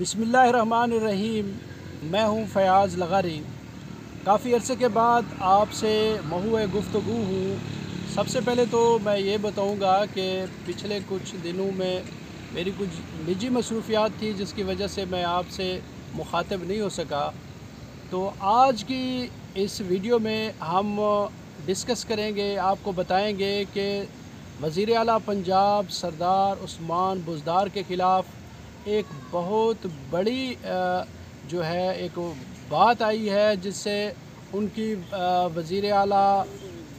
बिस्मिल्लाहिर्रहमानिर्रहीम। मैं हूं फयाज़ लगारी। काफ़ी अरसे के बाद आपसे महुए गुफ्तगू हूँ। सबसे पहले तो मैं ये बताऊँगा कि पिछले कुछ दिनों में मेरी कुछ निजी मसरूफ़ियात थी जिसकी वजह से मैं आपसे मुखातिब नहीं हो सका। तो आज की इस वीडियो में हम डिस्कस करेंगे, आपको बताएंगे कि वज़ीर आला पंजाब सरदार उस्मान बुज़दार के ख़िलाफ़ एक बहुत बड़ी जो है एक बात आई है जिससे उनकी वज़ीर आला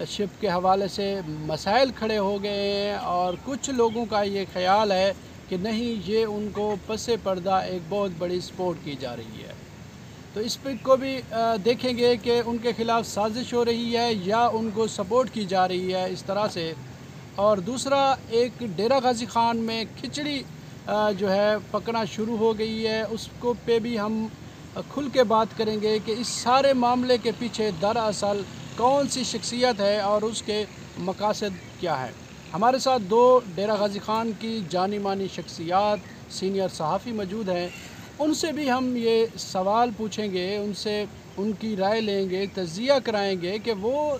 शिप के हवाले से मसाइल खड़े हो गए हैं और कुछ लोगों का ये ख़याल है कि नहीं, ये उनको पसे पर्दा एक बहुत बड़ी सपोर्ट की जा रही है। तो इस पर को भी देखेंगे कि उनके ख़िलाफ़ साजिश हो रही है या उनको सपोर्ट की जा रही है इस तरह से। और दूसरा, एक डेरा गाज़ी ख़ान में खिचड़ी जो है पकना शुरू हो गई है, उसको पे भी हम खुल के बात करेंगे कि इस सारे मामले के पीछे दरअसल कौन सी शख्सियत है और उसके मकासद क्या है। हमारे साथ दो डेरा गाज़ी ख़ान की जानी मानी शख्सियात सीनियर सहाफ़ी मौजूद हैं। उनसे भी हम ये सवाल पूछेंगे, उनसे उनकी राय लेंगे, तज़किया कराएंगे कि वो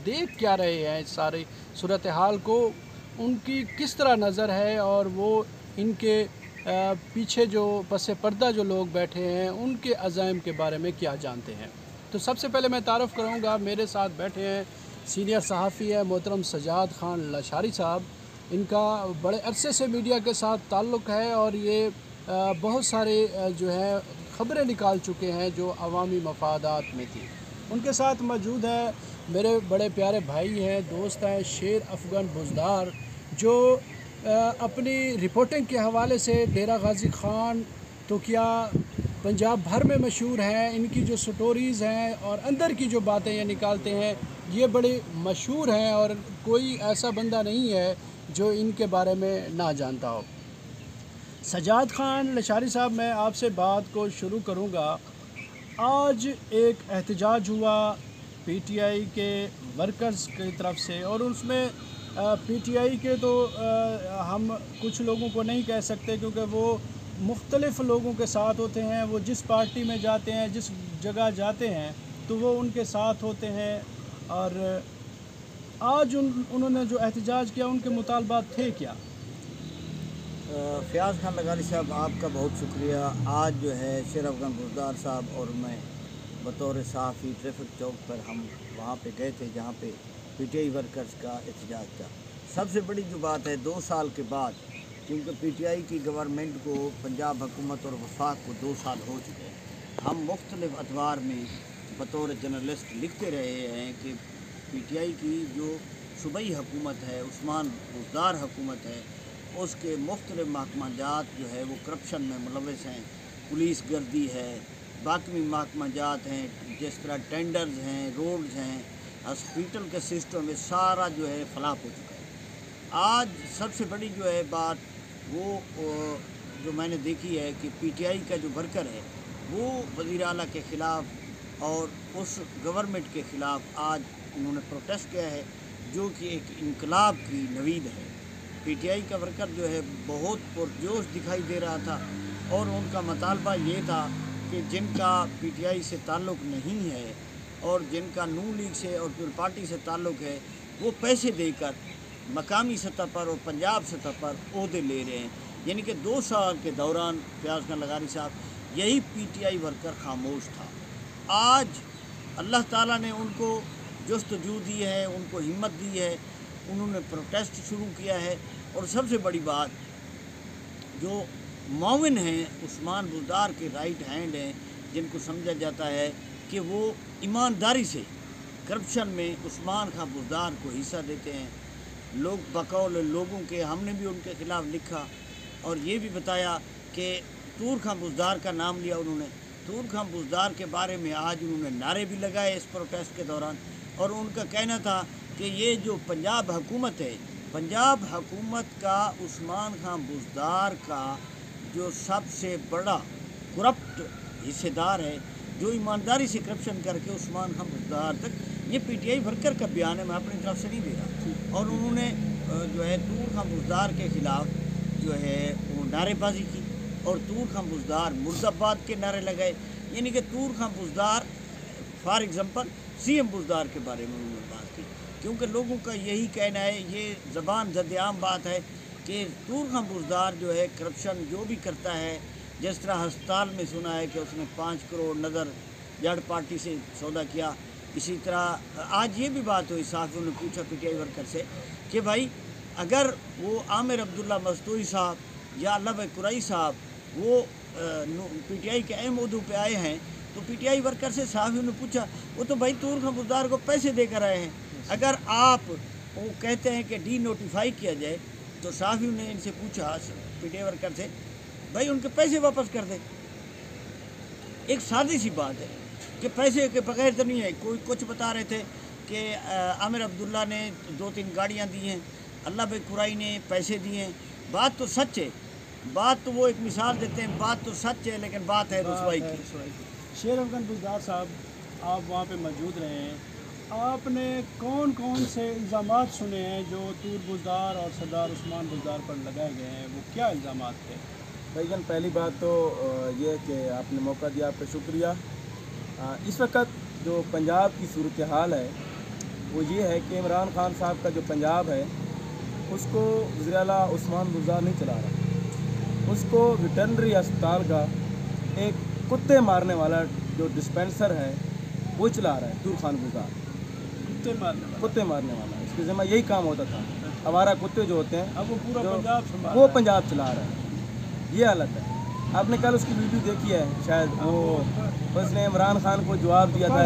देख क्या रहे हैं इस सारी सूरत हाल को, उनकी किस तरह नज़र है और वो इनके पीछे जो पसे पर्दा जो लोग बैठे हैं उनके अज़ाइम के बारे में क्या जानते हैं। तो सबसे पहले मैं तारुफ़ करूँगा, मेरे साथ बैठे हैं सीनियर सहाफ़ी है मोहतरम सजाद खान लशारी साहब। इनका बड़े अरसे से मीडिया के साथ ताल्लुक़ है और ये बहुत सारे जो है ख़बरें निकाल चुके हैं जो अवामी मफादात में थी। उनके साथ मौजूद है मेरे बड़े प्यारे भाई हैं, दोस्त हैं शेर अफ़गान बुज़दार, जो अपनी रिपोर्टिंग के हवाले से डेरा गाज़ी ख़ान तो क्या पंजाब भर में मशहूर हैं। इनकी जो स्टोरीज़ हैं और अंदर की जो बातें ये निकालते हैं ये बड़े मशहूर हैं और कोई ऐसा बंदा नहीं है जो इनके बारे में ना जानता हो। सजाद खान लशारी साहब, मैं आपसे बात को शुरू करूँगा। आज एक एहतजाज हुआ PTI के वर्कर्स की तरफ से और उसमें PTI के तो हम कुछ लोगों को नहीं कह सकते क्योंकि वो मुख्तलिफ़ लोगों के साथ होते हैं। वो जिस पार्टी में जाते हैं, जिस जगह जाते हैं तो वो उनके साथ होते हैं। और आज उन्होंने जो एहतजाज किया उनके मुतालबात थे क्या? फयाज़ खान लगारी साहब, आपका बहुत शुक्रिया। आज जो है शेर अफ़गान बुज़दार साहब और मैं बतौर सहाफ़ी ट्रैफिक चौक पर हम वहाँ पे गए थे जहाँ पे PTI वर्कर्स का एहतजाज था। सबसे बड़ी जो बात है, 2 साल के बाद, क्योंकि PTI की गवर्नमेंट को, पंजाब हुकूमत और वफाक को 2 साल हो चुके हैं। हम मुख्तलिफ़ अखबार में बतौर जर्नलिस्ट लिखते रहे हैं कि PTI की जो सूबाई हुकूमत है, उस्मान बुज़दार हुकूमत है, उसके मुख्तलिफ़ महकमाजात जो है वो करप्शन में मुलव्वस हैं। पुलिस गर्दी है, बाकी महकमाजात हैं, जिस तरह टेंडर्स हैं, रोड्स हैं, हॉस्पिटल के सिस्टम में सारा जो है फलाप हो चुका है। आज सबसे बड़ी जो है बात वो जो मैंने देखी है कि PTI का जो वर्कर है वो वज़ीर आला के ख़िलाफ़ और उस गवर्नमेंट के ख़िलाफ़ आज उन्होंने प्रोटेस्ट किया है, जो कि एक इनकलाब की नवीद है। PTI का वर्कर जो है बहुत पुरजोश दिखाई दे रहा था और उनका मुतालबा ये था कि जिनका PTI से ताल्लुक़ नहीं है और जिनका नून लीग से और पीपल पार्टी से ताल्लुक़ है वो पैसे देकर मकामी सतह पर और पंजाब सतह पर ओहदे ले रहे हैं। यानी कि 2 साल के दौरान फयाज़ खान लगारी साहब यही PTI वर्कर खामोश था। आज अल्लाह ताला ने उनको जस्तजू दी है, उनको हिम्मत दी है, उन्होंने प्रोटेस्ट शुरू किया है। और सबसे बड़ी बात, जो मुआविन हैं उस्मान बुज़दार के राइट हैंड हैं, जिनको समझा जाता है कि वो ईमानदारी से करप्शन में उस्मान खां बुज़दार को हिस्सा देते हैं। लोग बकौल लोगों के, हमने भी उनके ख़िलाफ़ लिखा और ये भी बताया कि तूर खां बुज़दार का नाम लिया उन्होंने। तूर खां बुज़दार के बारे में आज उन्होंने नारे भी लगाए इस प्रोटेस्ट के दौरान और उनका कहना था कि ये जो पंजाब हुकूमत है, पंजाब हुकूमत का उस्मान खां बुज़दार का जो सबसे बड़ा करप्ट हिस्सेदार है, जो ईमानदारी से करप्शन करके उस्मान खां बुज़दार तक, ये PTI वर्कर का बयान है, मैं अपनी तरफ से नहीं दे रहा। और उन्होंने जो है तूर खां बुज़दार के ख़िलाफ़ जो है वो नारेबाजी की اور طور خان بزدار مرزاباد کے نعرے لگائے. یعنی کہ طور Khan Buzdar for example C M Buzdar کے بارے میں انہوں نے بات کی, کیونکہ لوگوں کا یہی کہنا ہے, یہ زبان زد عام بات ہے کہ طور خان بزدار جو ہے کرپشن جو بھی کرتا ہے, جس طرح ہسپتال میں سنا ہے کہ اس نے 5 کروڑ نظر جڑ پارٹی سے سودا کیا, اسی طرح آج یہ بھی بات ہوئی, صحافیوں نے پوچھا پی ٹی آئی ورکر سے کہ بھائی اگر وہ عامر عبداللہ مستوری صاحب یا علوہ قرائی صاحب وہ پی ٹی آئی کے اہم عہدوں پہ آئے ہیں, تو پی ٹی آئی ورکر سے صحافیوں نے پوچھا وہ تو بھائی طور خان بزدار کو پیسے دے کر آئے ہیں, اگر آپ وہ کہتے ہیں کہ ڈی نوٹیفائی کیا جائے, تو صحافیوں نے ان سے پوچھا پی ٹی آئی ورکر سے بھائی ان کے پیسے واپس کر دیں. ایک سادی سی بات ہے کہ پیسے کے بغیر تو نہیں ہے. کوئی کچھ بتا رہے تھے کہ عامر عبداللہ نے 2-3 گاڑیاں دی ہیں, علوہ قرائی نے پیسے دیے ہیں. بات تو سچ ہے, بات تو وہ ایک مثال دیتے ہیں, بات تو سچ ہے, لیکن بات ہے رسوائی کی. شیر افغان بزدار صاحب, آپ وہاں پہ موجود رہے ہیں, آپ نے کون کون سے الزامات سنے ہیں جو طور بزدار اور سردار عثمان بزدار پر لگائے گئے ہیں؟ وہ کیا الزامات تھے؟ بھائی جان پہلی بات تو یہ کہ آپ نے موقع دیا, آپ کا شکریہ. اس وقت جو پنجاب کی صورتحال ہے وہ یہ ہے کہ عمران خان صاحب کا جو پنجاب ہے اس کو وزیر اعلیٰ عثمان بزدار نہیں چلا رہا, اس کو ویٹرنری اسپتال کا ایک کتے مارنے والا جو ڈسپینسر ہے وہ چلا رہا ہے طور خان بزدار. کتے مارنے والا, اس کے ذمہ یہی کام ہوتا تھا. ہمارا کتے جو ہوتے ہیں اب وہ پورا وہ پنجاب چلا رہا ہے, یہ حالت ہے. آپ نے کل اس کی ویڈیو دیکھی ہے شاید, وہ اس نے عمران خان کو جواب دیا تھا,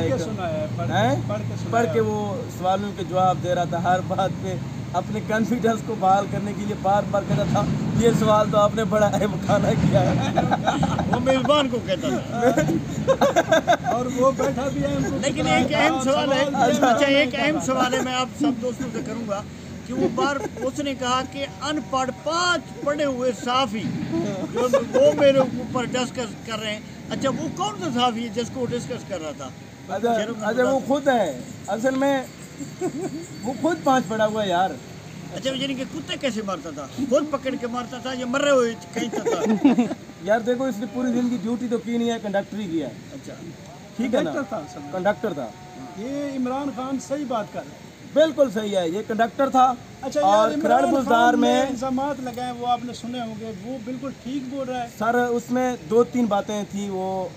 پڑھ کے وہ سوالوں کے جواب دے رہا تھا, ہر بات پہ اپنے کانفیڈنس کو بحال کرنے کے لیے بار بار کہتا تھا یہ سوال تو آپ نے بڑا اہم کھانا کیا ہے. وہ میزبان کو کہتا تھا اور وہ بیٹھا بھی ہے. لیکن ایک اہم سوال ہے, اچھا ایک اہم سوال ہے, میں آپ سب دوستوں سے کروں گا کہ وہ بار اس نے کہا کہ ان پڑھ 5 پڑھے ہوئے صحافی جو وہ میرے اوپر ڈسکس کر رہے ہیں. اچھا وہ کون سا صحافی ہے جس کو وہ ڈسکس کر رہا تھا؟ اچھا وہ خود ہے, اصل میں وہ خود 5 پڑھا ہوا ہے یار. اچھا یعنی کہ کتے کیسے مارتا تھا, خود پکڑ کے مارتا تھا یا مرے ہوئے کہیں تھا؟ یار دیکھو اس نے پوری زندگی ڈیوٹی تو کی نہیں ہے, کنڈکٹر ہی کیا ہے. اچھا ٹھیک ہے نا, کنڈکٹر تھا. یہ عمران خان صحیح بات کر رہے ہیں, بالکل صحیح ہے, یہ کنڈکٹر تھا. اچھا اور کھرڑ بزدار میں الزامات لگائے وہ آپ نے سنے ہوں گے, وہ بالکل ٹھیک بول رہا ہے سر. اس میں 2-3 باتیں تھیں وہ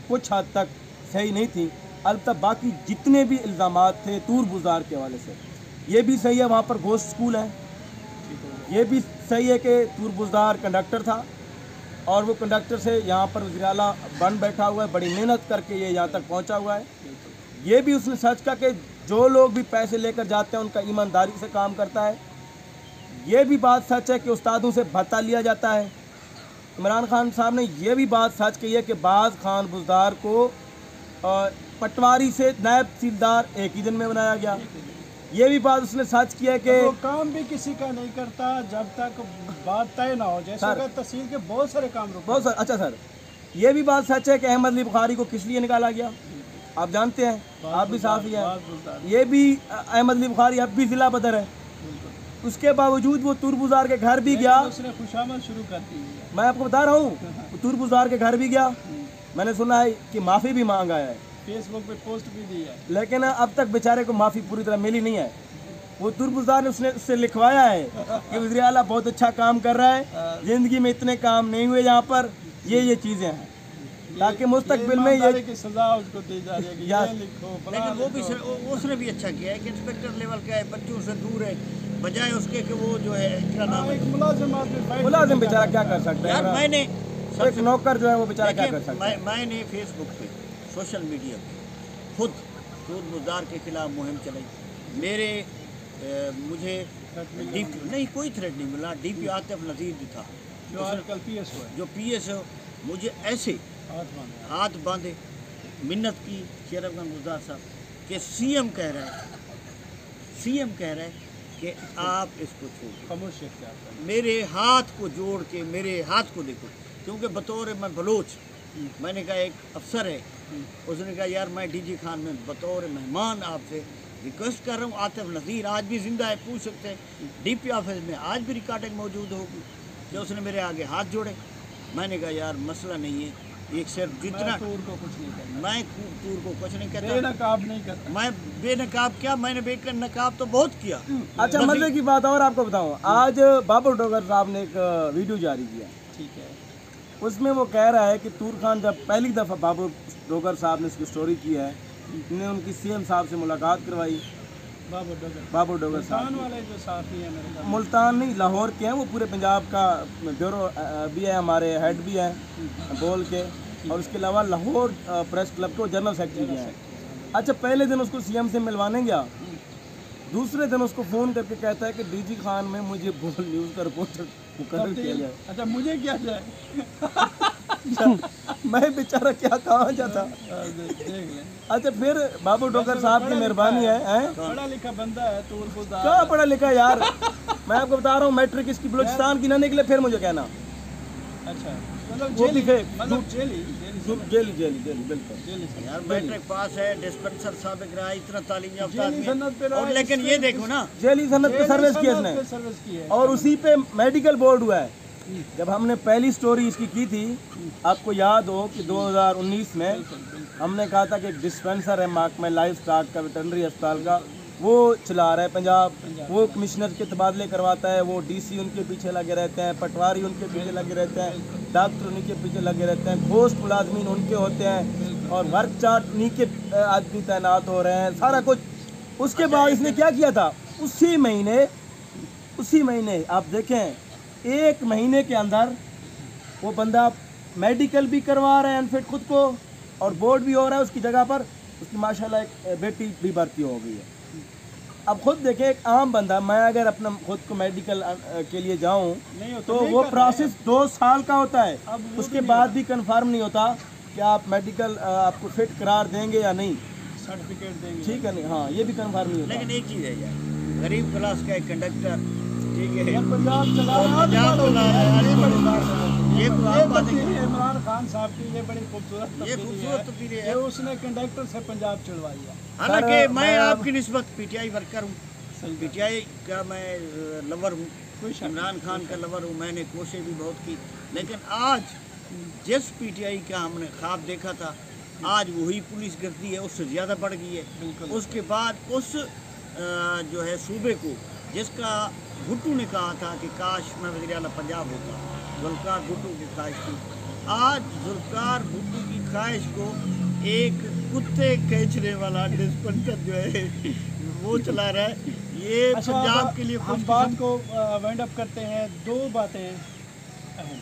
کچھ حد تک صحیح نہیں تھیں, البتہ باقی جتنے بھی الزامات تھے طور بزدار کے حوالے سے یہ بھی صحیح ہے. وہاں پر گوشت اسکول ہے, یہ بھی صحیح ہے کہ طور بزدار کنڈکٹر تھا اور وہ کنڈکٹر سے یہاں پر وزیر اعلیٰ بن بیٹھا ہوا ہے, بڑی محنت کر کے یہ یہاں تک پہنچا ہوا ہے. یہ بھی اس نے سچ کہا کہ جو لوگ بھی پیسے لے کر جاتے ہیں ان کا ایمانداری سے کام کرتا ہے. یہ بھی بات سچ ہے کہ استادوں سے بھتہ لیا جاتا ہے. عمران خان صاحب نے یہ بھی بات سچ کہی ہے کہ بعض خان بزدار کو پٹواری سے نائب تحصیلدار ایک ہی دن میں بنایا گیا. یہ بھی بات اس نے سچ کیا ہے کہ وہ کام بھی کسی کا نہیں کرتا جب تک بات طے نہ ہو, جیسے کہ تحصیل کے بہت سارے کام بہت سارے. اچھا سر یہ بھی بات سچ ہے کہ احمد علی بخاری کو کس لیے نکالا گیا, آپ جانتے ہیں, آپ بھی صحافی ہیں. یہ بھی احمد علی بخاری اب بھی ضلع بدر ہے, اس کے باوجود وہ طور بزدار کے گھر بھی گیا. اس نے خوشامد شروع کر دی. میں آپ کو بتا رہا ہوں, وہ طور بزدار کے گھر بھی گیا, میں نے سنا ہے کہ معافی بھی مانگ آیا ہے, فیس بک پہ پوسٹ بھی دی ہے, لیکن اب تک بیچارے کو معافی پوری طرح ملی نہیں ہے. وہ طور بزدار نے اس سے لکھوایا ہے کہ وزیر اعلیٰ بہت اچھا کام کر رہا ہے, زندگی میں اتنے کام نہیں ہوئے یہاں پر, یہ چیزیں ہیں, تاکہ مستقبل میں یہ سزا اس کو دی جا رہی ہے کہ یہ لکھو. لیکن وہ بھی اس نے بھی اچھا کیا ہے کہ انسپیکٹر لیول کا ہے, بچوں سے دور ہے, بجائے اس کے کہ وہ جو ہے کیا نام ہے ملازم بیچارہ کیا کر سکتا ہے. یار میں نے ایک نوکر جو ہے وہ بیچارہ کیا کر سکتا ہے. میں نے فیس بک پہ سوشل میڈیا پہ خود طور بزدار کے خلاف مہم چلائی. میرے مجھے نہیں کوئی تھریٹ نہیں ملا. ڈی پی عاطف نذیر بھی تھا جو آج کل پی ایس ہوا ہے, جو پی ایس مجھے ایسے ہاتھ باندھے منت کی شیر افغان بزدار صاحب کہ سی ایم کہہ رہا ہے کہ آپ اس کو چھوڑ خاموش. میرے ہاتھ کو جوڑ کے میرے ہاتھ کو دیکھو, کیونکہ بطور میں بلوچ, میں نے کہا ایک افسر ہے, اس نے کہا یار میں ڈی جی خان میں بطور مہمان آپ سے ریکویسٹ کر رہا ہوں. عاطف نذیر آج بھی زندہ ہے, پوچھ سکتے ہیں, ڈی پی آفس میں آج بھی ریکارڈنگ موجود ہوگی کہ اس نے میرے آگے ہاتھ جوڑے. मैंने कहा यार मसला नहीं है, एक सिर्फ जितना टूर को कुछ नहीं करता, मैं टूर को कुछ नहीं कहता, बेनकाब नहीं करता। मैं बेनकाब क्या, मैंने बेनकाब तो बहुत किया। अच्छा मजे की बात और आपको बताऊं, आज बाबर डोगर साहब ने एक वीडियो जारी किया, ठीक है, उसमें वो कह रहा है कि तूर खान जब पहली दफ़ा बाबर डोगर साहब ने इसकी स्टोरी की है, ने उनकी सीएम साहब से मुलाकात करवाई, बाबर डोगर साहब वाले जो साथी हैं मेरे साथ, मुल्तान नहीं लाहौर के हैं, वो पूरे पंजाब का ब्यूरो भी है, हमारे हेड भी हैं बोल के, और उसके अलावा लाहौर प्रेस क्लब के जनरल सेक्रेटरी भी हैं। अच्छा पहले दिन उसको सीएम से मिलवाने गया, दूसरे दिन उसको फ़ोन करके कहता है कि डीजी खान में मुझे बोल न्यूज़ का रिपोर्टर मुकर्रर किया जाए। अच्छा मुझे क्या जाए मैं बेचारा क्या कहाँ जाता। देख लें, अच्छा फिर बाबू डोगर साहब की मेहरबानी है, पढ़ा लिखा बंदा है, तूर बुज़दार क्या पढ़ा लिखा है यार, मैं आपको बता रहा हूँ मैट्रिक इसकी बलूचिस्तान की ना निकले फिर मुझे कहना। अच्छा मतलब वो भी फेक, मतलब जेली बिल्कुल यार मैट्रिक पास है, डिस्पेंसर साबिक रहा है, इतना तालीम याफ्ता जेली सनत पे आदमी, और लेकिन ये देखो ना, जेली सनत पे सर्विस की इसने, सर्विस की है, और उसी पे मेडिकल बोर्ड हुआ है। जब हमने पहली स्टोरी इसकी की थी, आपको याद हो कि 2019 में हमने कहा था कि एक डिस्पेंसर है मार्क में लाइफ स्टॉक का वेटरनरी अस्पताल का, वो चला रहा है पंजाब, वो कमिश्नर के तबादले करवाता है, वो डीसी उनके पीछे लगे रहते हैं, पटवारी उनके पीछे लगे रहते हैं, डॉक्टर उन्हीं के पीछे लगे रहते हैं, पोस्ट मुलाजमीन उनके होते हैं, और वर्क चार्ट उन्हीं के आदमी तैनात हो रहे हैं, सारा कुछ। उसके बाद इसने क्या किया था, उसी महीने आप देखें, 1 महीने के अंदर वो बंदा मेडिकल भी करवा रहा है अनफिट खुद को, और बोर्ड भी हो रहा है उसकी जगह पर, उसकी माशाल्लाह एक बेटी भी भर्ती हो गई है। अब खुद देखें, एक आम बंदा, मैं अगर अपना खुद को मेडिकल के लिए जाऊं तो वो प्रोसेस 2 साल का होता है, उसके बाद भी कंफर्म नहीं होता कि आप मेडिकल आपको फिट करार देंगे या नहीं, सर्टिफिकेट देंगे, ठीक है नहीं, हाँ ये भी कंफर्म नहीं होता। लेकिन एक चीज़ है यार, गरीब क्लास का एक कंडक्टर, ठीक है, पंजाब चला पंजाब चला रहा है, ये कोई आम बात नहीं है। इमरान खान साहब की ये बड़ी खूबसूरत ये तब्दीली खूबसूरत है, तब्दीली ये है। उसने कंडक्टर से पंजाब चढ़वाई है। हालांकि मैं आपकी निस्बत पीटीआई वर्कर हूँ, पीटीआई का मैं लवर हूँ, इमरान खान का लवर हूँ, मैंने कोशिश भी बहुत की, लेकिन आज जिस पीटीआई का हमने ख्वाब देखा था, आज वही पुलिस गर्दी है, उससे ज़्यादा बढ़ गई है। उसके बाद उस जो है सूबे को, जिसका भुट्टो ने कहा था कि काश मैं वज़ीर आला पंजाब होता, जुल्फ़िकार भुट्टो की ख्वाहिश थी, आज जुल्फ़िकार भुट्टो की ख्वाहिश को एक कुत्ते खींचने वाला डिस्पेंसर जो है वो चला रहा है। ये पंजाब के लिए हम बात को वाइंड अप करते हैं। 2 बातें अहम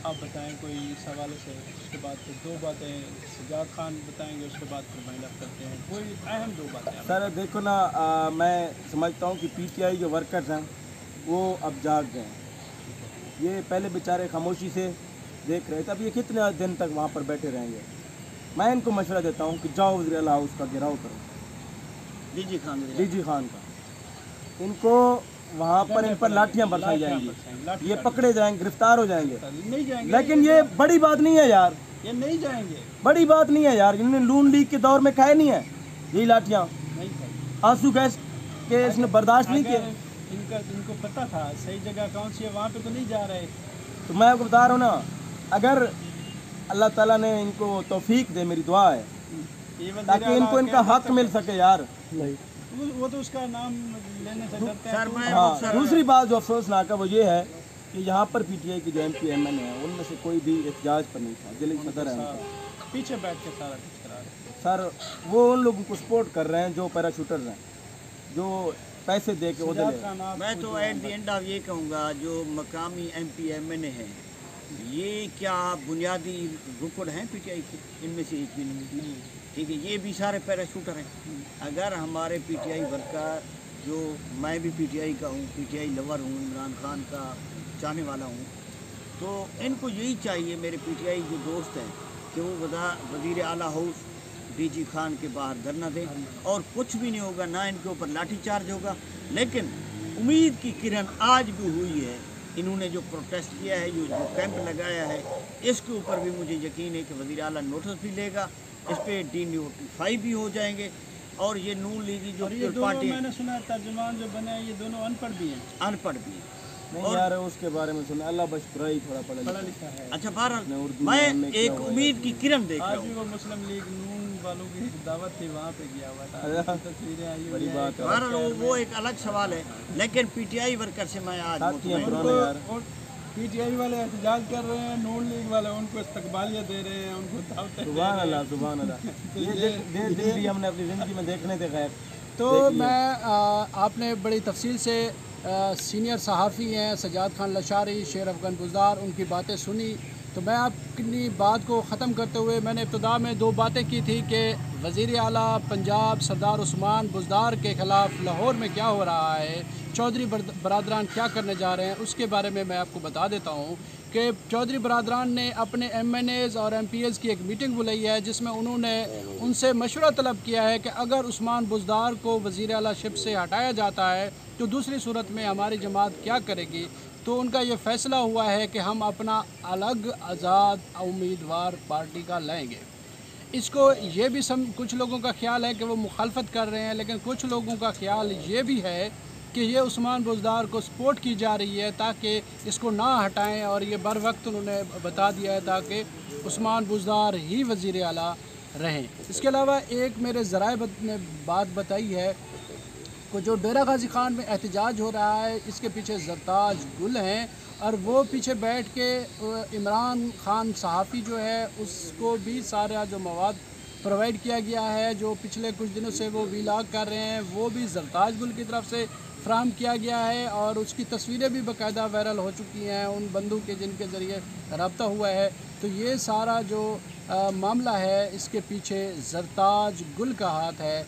आप बताएं कोई इस हवाले से, उसके बाद फिर 2 बातें सजाद खान बताएंगे, उसके बाद फिर वाइंड अप करते हैं। कोई अहम 2 बातें। सर देखो ना, मैं समझता हूँ कि पीटीआई जो वर्कर्स हैं वो अब जाग गए हैं। ये पहले बेचारे खामोशी से देख रहे थे, अब ये कितने दिन तक वहाँ पर बैठे रहेंगे। मैं इनको मशवरा देता हूँ कि जाओ वज़ीर आला हाउस का घेराव करो, डीजी खान का, इनको वहाँ पर इन पर लाठियाँ बरसाई जाएंगी, ये पकड़े जाएंगे, गिरफ्तार हो जाएंगे, नहीं जाएंगे, लेकिन ये बड़ी बात नहीं है यार, ये नहीं जाएंगे, बड़ी बात नहीं है यार। इन्होंने नून लीग के दौर में खाए नहीं है यही लाठियाँ, नहीं खाई। आंसू गैस के इसने बर्दाश्त नहीं किए। इनको पता था सही जगह कौन सी है, वहाँ पे तो नहीं जा रहे। तो मैं आपको बता रहा हूँ ना, अगर अल्लाह ताला ने इनको तौफीक दे, मेरी दुआ है ताकि इनको इनका हक मिल सके यार। वो तो उसका नाम लेने से डरते हैं। हाँ, दूसरी बात जो अफसोसनाक है वो ये है कि यहाँ पर पीटीआई की जो MP-MN है उनमें से कोई भी एहतजाज पर नहीं था, जिले सदर है उनका, पीछे बैठ के सारा कुछ करा रहे। सर वो उन लोगों को सपोर्ट कर रहे हैं जो पैराशूटर्स हैं, जो पैसे दे के उधर। मैं तो एट द एंड ऑफ ये कहूँगा, जो मकामी MP-MN है, ये क्या बुनियादी रुकन हैं पीटीआई के? इनमें से एक भी नहीं, ठीक है, ये भी सारे पैराशूटर हैं। अगर हमारे पीटीआई वर्कर, जो मैं भी पीटीआई का हूँ, पीटीआई लवर हूँ, इमरान खान का चाहने वाला हूँ, तो इनको यही चाहिए, मेरे पीटीआई जो दोस्त हैं, कि वो वज़ीर आला हाउस डीजी खान के बाहर धरना दें, और कुछ भी नहीं होगा, ना इनके ऊपर लाठी चार्ज होगा। लेकिन उम्मीद की किरण आज भी हुई है, इन्होंने जो प्रोटेस्ट किया है, जो कैंप लगाया है, इसके ऊपर भी मुझे यकीन है कि वज़ीर आला नोटिस भी लेगा, इस पर D-Notify भी हो जाएंगे, और ये नून लीगी जो पार्टी, मैंने सुना तर्जुमान जो बने हैं ये दोनों अनपढ़ भी हैं, अनपढ़ भी हैं। نہیں یار اس کے بارے میں سنا اللہ بس برائی تھوڑا پڑھا لکھا ہے. اچھا بہرحال نے اردو میں میں ایک امید کی کرن دیکھ رہا آج ہوں. بھی وہ مسلم لیگ نون والوں کی ایک دعوت تھی, وہاں پہ گیا ہوا تھا, تصویریں آئی ہوئی بڑی ہیں. بات ہے. بہرحال وہ ایک الگ سوال ہے, لیکن پی ٹی آئی ورکر سے میں آج ساتھی ہیں مطمئن ہوں. پرانے یار. پی ٹی آئی والے احتجاج کر رہے ہیں, نون لیگ والے ان کو استقبالیہ دے رہے ہیں, ان کو دعوتیں دے رہے سبحان ہیں. اللہ سبحان اللہ. یہ دن بھی ہم نے اپنی زندگی میں دیکھنے تھے. خیر تو میں آپ نے بڑی تفصیل سے سینئر صحافی ہیں سجاد خان لشاری, شیر افغان بزدار, ان کی باتیں سنی. تو میں اپنی بات کو ختم کرتے ہوئے میں نے ابتدا میں 2 باتیں کی تھی کہ وزیر اعلیٰ پنجاب سردار عثمان بزدار کے خلاف لاہور میں کیا ہو رہا ہے, چودھری برادران کیا کرنے جا رہے ہیں, اس کے بارے میں آپ کو بتا دیتا ہوں کہ چودھری برادران نے اپنے ایم این ایز اور ایم پی ایز کی ایک میٹنگ بلائی ہے, جس میں انہوں نے ان سے مشورہ طلب کیا ہے کہ اگر عثمان بزدار کو وزیر اعلیٰ شپ سے ہٹایا جاتا ہے تو دوسری صورت میں ہماری جماعت کیا کرے گی. تو ان کا یہ فیصلہ ہوا ہے کہ ہم اپنا الگ آزاد امیدوار پارٹی کا لیں گے. اس کو یہ بھی کچھ لوگوں کا خیال ہے کہ وہ مخالفت کر رہے ہیں, لیکن کچھ لوگوں کا خیال یہ بھی ہے کہ یہ عثمان بزدار کو سپورٹ کی جا رہی ہے تاکہ اس کو نہ ہٹائیں, اور یہ بر وقت انہوں نے بتا دیا ہے تاکہ عثمان بزدار ہی وزیر اعلیٰ رہیں. اس کے علاوہ ایک میرے ذرائع نے بات بتائی ہے کہ جو ڈیرہ غازی خان میں احتجاج ہو رہا ہے اس کے پیچھے زرتاج گل ہیں, اور وہ پیچھے بیٹھ کے عمران خان صحافی جو ہے اس کو بھی سارا جو مواد پرووائڈ کیا گیا ہے, جو پچھلے کچھ دنوں سے وہ ویلاگ کر رہے ہیں, وہ بھی زرتاج گل کی طرف سے فراہم کیا گیا ہے, اور اس کی تصویریں بھی باقاعدہ وائرل ہو چکی ہیں ان بندوں کے جن کے ذریعے رابطہ ہوا ہے. تو یہ سارا جو معاملہ ہے اس کے پیچھے زرتاج گل کا ہاتھ ہے.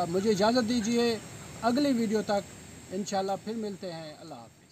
مجھے اجازت دیجیے, اگلی ویڈیو تک انشاءاللہ پھر ملتے ہیں. اللہ حافظ.